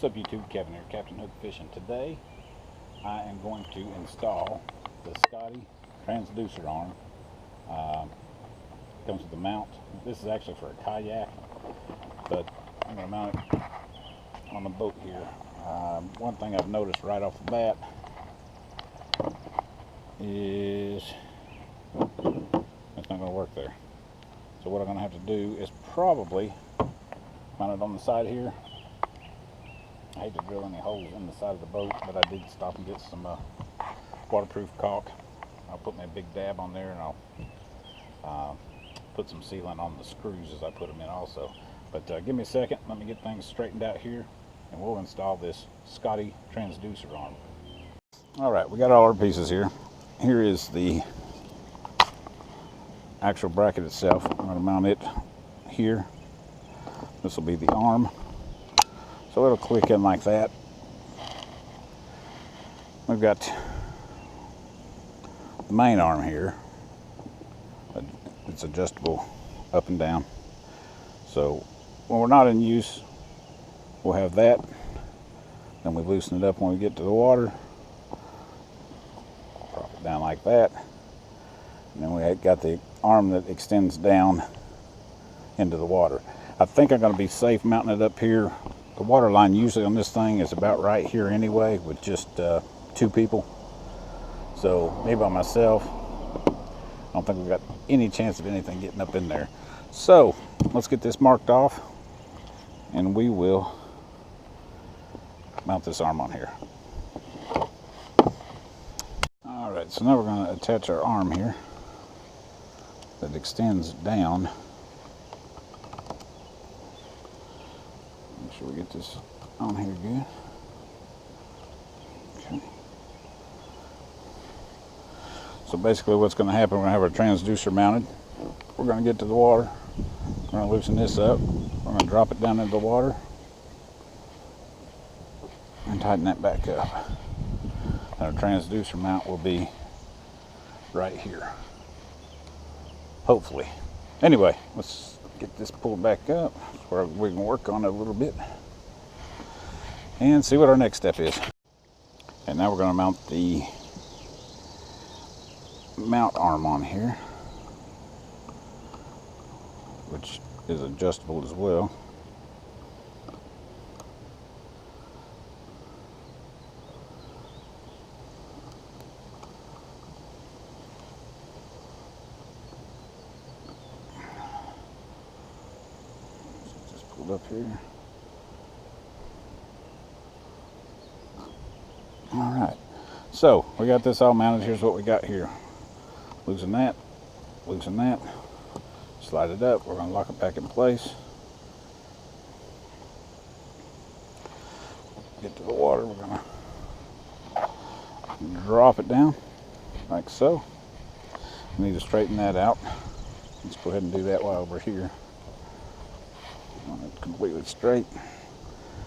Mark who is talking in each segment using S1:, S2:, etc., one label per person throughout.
S1: What's up YouTube, Kevin here, Capatain Hook'd Fishing. Today I am going to install the Scotty Transducer arm. Comes with the mount. This is actually for a kayak, but I'm going to mount it on the boat here. One thing I've noticed right off the bat is it's not going to work there. So what I'm going to have to do is probably mount it on the side here. I hate to drill any holes in the side of the boat, but I did stop and get some waterproof caulk. I'll put my big dab on there, and I'll put some sealant on the screws as I put them in also. But give me a second, let me get things straightened out here, and we'll install this Scotty Transducer arm. Alright, we got all our pieces here. Here is the actual bracket itself. I'm going to mount it here. This will be the arm. So it'll click in like that. We've got the main arm here. It's adjustable up and down. So when we're not in use, we'll have that. Then we loosen it up when we get to the water. Prop it down like that. And then we got the arm that extends down into the water. I think I'm going to be safe mounting it up here. The water line usually on this thing is about right here anyway, with just 2 people. So me by myself, I don't think we've got any chance of anything getting up in there. So let's get this marked off, and we will mount this arm on here. All right, so now we're going to attach our arm here that extends down. Make sure we get this on here good. Okay. So basically what's going to happen, we're going to have our transducer mounted. We're going to get to the water. We're going to loosen this up. We're going to drop it down into the water and tighten that back up. And our transducer mount will be right here. Hopefully. Anyway, let's get this pulled back up where we can work on it a little bit and see what our next step is. And now we're going to mount the mount arm on here, which is adjustable as well. Up here. All right, so we got this all mounted. Here's what we got here. Loosen that, slide it up. We're going to lock it back in place. Get to the water, we're going to drop it down like so. We need to straighten that out. Let's go ahead and do that while we're here. Want it completely straight.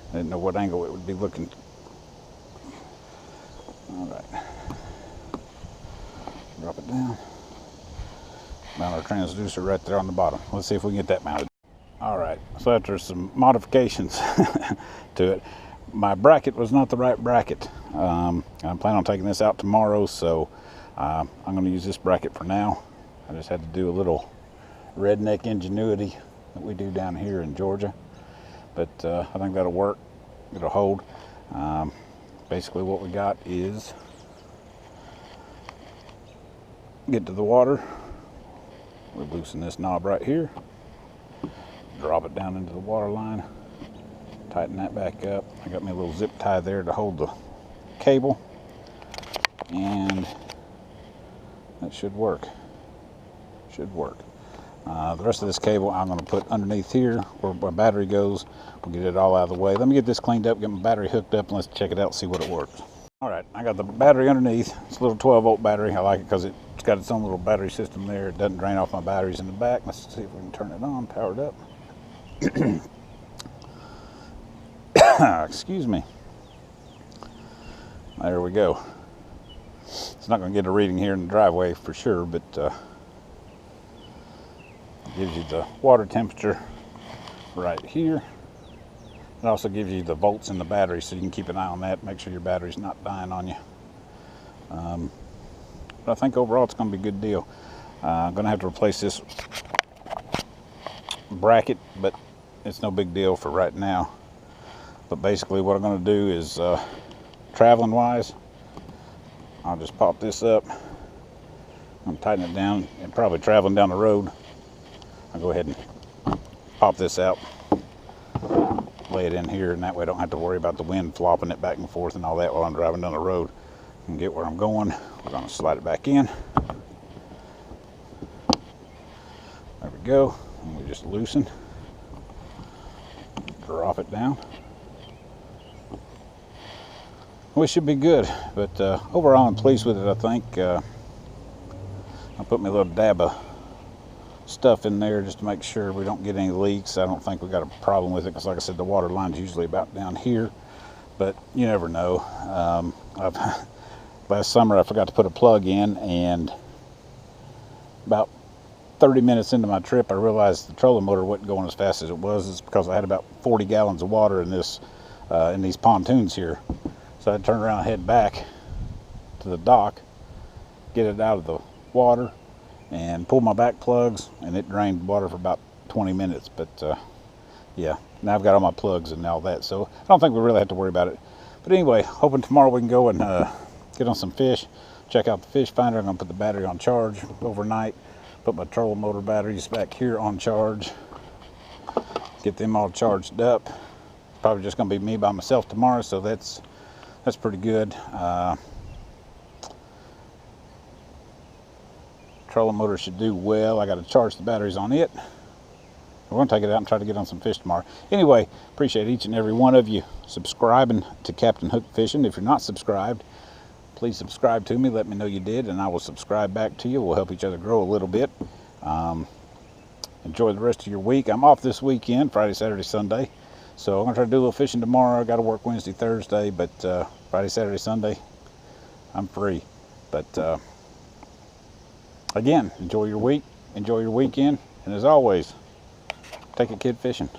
S1: I didn't know what angle it would be looking. All right, drop it down. Mount our transducer right there on the bottom. Let's see if we can get that mounted. All right, so after some modifications to it, my bracket was not the right bracket. I'm planning on taking this out tomorrow, so I'm going to use this bracket for now. I just had to do a little redneck ingenuity that we do down here in Georgia, but I think that'll work. It'll hold. Basically what we got is get to the water, we loosen this knob right here, drop it down into the water line, tighten that back up. I got me a little zip tie there to hold the cable, and that should work. The rest of this cable I'm going to put underneath here where my battery goes. We'll get it all out of the way. Let me get this cleaned up, get my battery hooked up, and let's check it out and see what it works. All right, I got the battery underneath. It's a little 12-volt battery. I like it because it's got its own little battery system there. It doesn't drain off my batteries in the back. Let's see if we can turn it on, power it up. Excuse me. There we go. It's not going to get a reading here in the driveway for sure, but gives you the water temperature right here. It also gives you the volts in the battery, so you can keep an eye on that. Make sure your battery's not dying on you. But I think overall it's going to be a good deal. I'm going to have to replace this bracket, but it's no big deal for right now. But basically what I'm going to do is, traveling wise, I'll just pop this up. I'm tightening it down, and probably traveling down the road, I'll go ahead and pop this out, lay it in here, and that way I don't have to worry about the wind flopping it back and forth and all that while I'm driving down the road. And get where I'm going. We're going to slide it back in. There we go. And we just loosen, drop it down. We should be good, but overall I'm pleased with it. I think I put my little dab of stuff in there just to make sure we don't get any leaks. I don't think we got a problem with it because, like I said, the water line's usually about down here, but you never know. Last summer I forgot to put a plug in, and about 30 minutes into my trip I realized the trolling motor wasn't going as fast as it was. It's because I had about 40 gallons of water in this in these pontoons here. So I turned around and head back to the dock, get it out of the water, and pull my back plugs, and it drained water for about 20 minutes. But yeah, now I've got all my plugs and all that, so I don't think we really have to worry about it. But anyway, hoping tomorrow we can go and get on some fish, check out the fish finder. I'm going to put the battery on charge overnight, put my trolling motor batteries back here on charge, get them all charged up. Probably just going to be me by myself tomorrow, so that's pretty good. Trolling motor should do well. I got to charge the batteries on it. We're going to take it out and try to get on some fish tomorrow. Anyway, appreciate each and every one of you subscribing to Capatain Hook'd Fishing. If you're not subscribed, please subscribe to me. Let me know you did, and I will subscribe back to you. We'll help each other grow a little bit. Enjoy the rest of your week. I'm off this weekend, Friday, Saturday, Sunday. So I'm going to try to do a little fishing tomorrow. I got to work Wednesday, Thursday, but Friday, Saturday, Sunday, I'm free. But again, enjoy your week, enjoy your weekend, and as always, take a kid fishing.